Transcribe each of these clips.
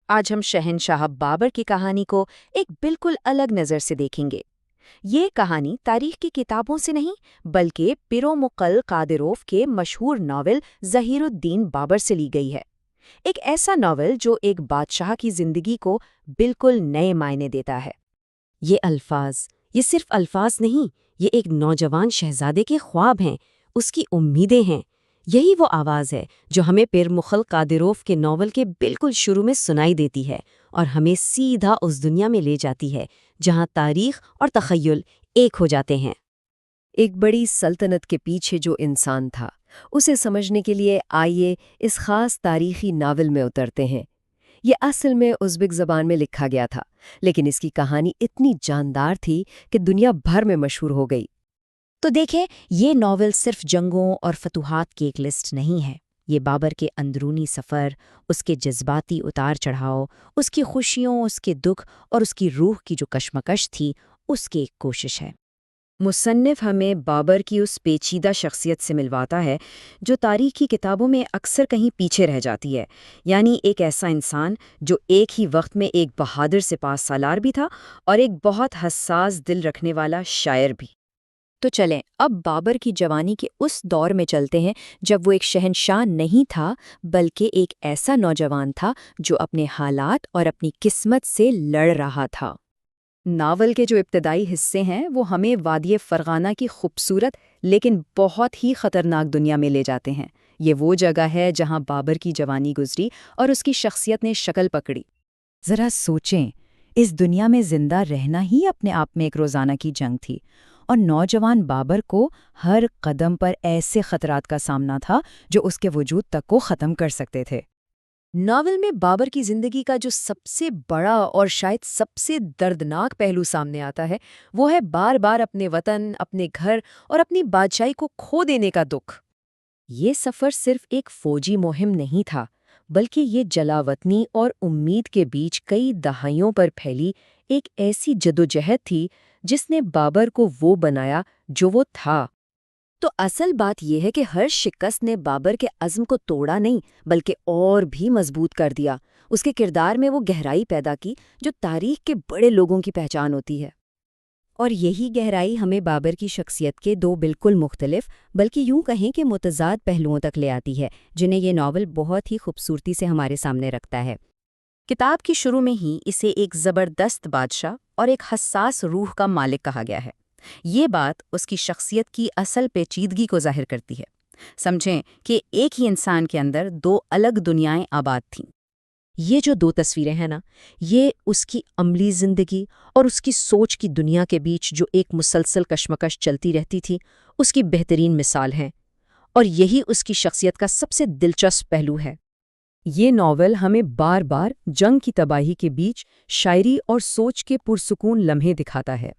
آج ہم شہنشاہ بابر کی کہانی کو ایک بالکل الگ نظر سے دیکھیں گے۔ یہ کہانی تاریخ کی کتابوں سے نہیں بلکہ پیرومقل قادروف کے مشہور ناول ظہیر الدین بابر سے لی گئی ہے۔ ایک ایسا ناول جو ایک بادشاہ کی زندگی کو بالکل نئے معنی دیتا ہے۔ یہ صرف الفاظ نہیں، یہ ایک نوجوان شہزادے کے خواب ہیں، اس کی امیدیں ہیں۔ یہی وہ آواز ہے جو ہمیں پیرمخل قادروف کے ناول کے بالکل شروع میں سنائی دیتی ہے اور ہمیں سیدھا اس دنیا میں لے جاتی ہے جہاں تاریخ اور تخیل ایک ہو جاتے ہیں۔ ایک بڑی سلطنت کے پیچھے جو انسان تھا، اسے سمجھنے کے لیے آئیے اس خاص تاریخی ناول میں اترتے ہیں۔ یہ اصل میں ازبک زبان میں لکھا گیا تھا، لیکن اس کی کہانی اتنی جاندار تھی کہ دنیا بھر میں مشہور ہو گئی۔ تو دیکھیں، یہ ناول صرف جنگوں اور فتوحات کی ایک لسٹ نہیں ہے۔ یہ بابر کے اندرونی سفر، اس کے جذباتی اتار چڑھاؤ، اس کی خوشیوں، اس کے دکھ اور اس کی روح کی جو کشمکش تھی، اس کی ایک کوشش ہے۔ مصنف ہمیں بابر کی اس پیچیدہ شخصیت سے ملواتا ہے جو تاریخ کی کتابوں میں اکثر کہیں پیچھے رہ جاتی ہے، یعنی ایک ایسا انسان جو ایک ہی وقت میں ایک بہادر سپاہ سالار بھی تھا اور ایک بہت حساس دل رکھنے والا شاعر بھی۔ تو چلیں اب بابر کی جوانی کے اس دور میں چلتے ہیں جب وہ ایک شہنشاہ نہیں تھا بلکہ ایک ایسا نوجوان تھا جو اپنے حالات اور اپنی قسمت سے لڑ رہا تھا۔ ناول کے جو ابتدائی حصے ہیں وہ ہمیں وادی فرغانہ کی خوبصورت لیکن بہت ہی خطرناک دنیا میں لے جاتے ہیں۔ یہ وہ جگہ ہے جہاں بابر کی جوانی گزری اور اس کی شخصیت نے شکل پکڑی۔ ذرا سوچیں، اس دنیا میں زندہ رہنا ہی اپنے آپ میں ایک روزانہ کی جنگ تھی، اور نوجوان بابر کو ہر قدم پر ایسے خطرات کا سامنا تھا جو اس کے وجود تک کو ختم کر سکتے تھے۔ ناول میں بابر کی زندگی کا جو سب سے بڑا اور شاید سب سے دردناک پہلو سامنے آتا ہے، وہ ہے بار بار اپنے وطن، اپنے گھر اور اپنی بادشاہی کو کھو دینے کا دکھ۔ یہ سفر صرف ایک فوجی مہم نہیں تھا، بلکہ یہ جلاوطنی اور امید کے بیچ کئی دہائیوں پر پھیلی ایک ایسی جدوجہد تھی جس نے بابر کو وہ بنایا جو وہ تھا۔ تو اصل بات یہ ہے کہ ہر شکست نے بابر کے عزم کو توڑا نہیں بلکہ اور بھی مضبوط کر دیا۔ اس کے کردار میں وہ گہرائی پیدا کی جو تاریخ کے بڑے لوگوں کی پہچان ہوتی ہے۔ اور یہی گہرائی ہمیں بابر کی شخصیت کے دو بالکل مختلف بلکہ یوں کہیں کہ متضاد پہلوؤں تک لے آتی ہے جنہیں یہ ناول بہت ہی خوبصورتی سے ہمارے سامنے رکھتا ہے۔ کتاب کی شروع میں ہی اسے ایک زبردست بادشاہ اور ایک حساس روح کا مالک کہا گیا ہے۔ یہ بات اس کی شخصیت کی اصل پیچیدگی کو ظاہر کرتی ہے۔ سمجھیں کہ ایک ہی انسان کے اندر دو الگ دنیائیں آباد تھیں۔ یہ جو دو تصویریں ہیں نا، یہ اس کی عملی زندگی اور اس کی سوچ کی دنیا کے بیچ جو ایک مسلسل کشمکش چلتی رہتی تھی، اس کی بہترین مثال ہیں، اور یہی اس کی شخصیت کا سب سے دلچسپ پہلو ہے۔ یہ ناول ہمیں بار بار جنگ کی تباہی کے بیچ شاعری اور سوچ کے پرسکون لمحے دکھاتا ہے۔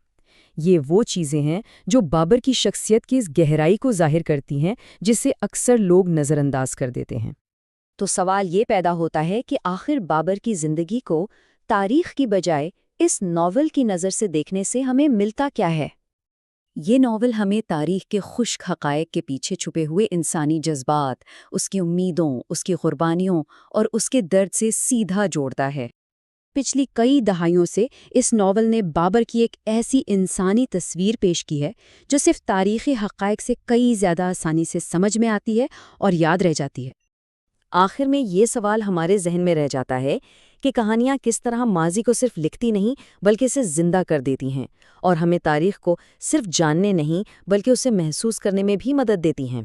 یہ وہ چیزیں ہیں جو بابر کی شخصیت کی اس گہرائی کو ظاہر کرتی ہیں جسے اکثر لوگ نظر انداز کر دیتے ہیں۔ تو سوال یہ پیدا ہوتا ہے کہ آخر بابر کی زندگی کو تاریخ کی بجائے اس ناول کی نظر سے دیکھنے سے ہمیں ملتا کیا ہے؟ یہ ناول ہمیں تاریخ کے خشک حقائق کے پیچھے چھپے ہوئے انسانی جذبات، اس کی امیدوں، اس کی قربانیوں اور اس کے درد سے سیدھا جوڑتا ہے۔ پچھلی کئی دہائیوں سے اس ناول نے بابر کی ایک ایسی انسانی تصویر پیش کی ہے جو صرف تاریخی حقائق سے کئی زیادہ آسانی سے سمجھ میں آتی ہے اور یاد رہ جاتی ہے۔ آخر میں یہ سوال ہمارے ذہن میں رہ جاتا ہے کہ کہانیاں کس طرح ماضی کو صرف لکھتی نہیں بلکہ اسے زندہ کر دیتی ہیں، اور ہمیں تاریخ کو صرف جاننے نہیں بلکہ اسے محسوس کرنے میں بھی مدد دیتی ہیں۔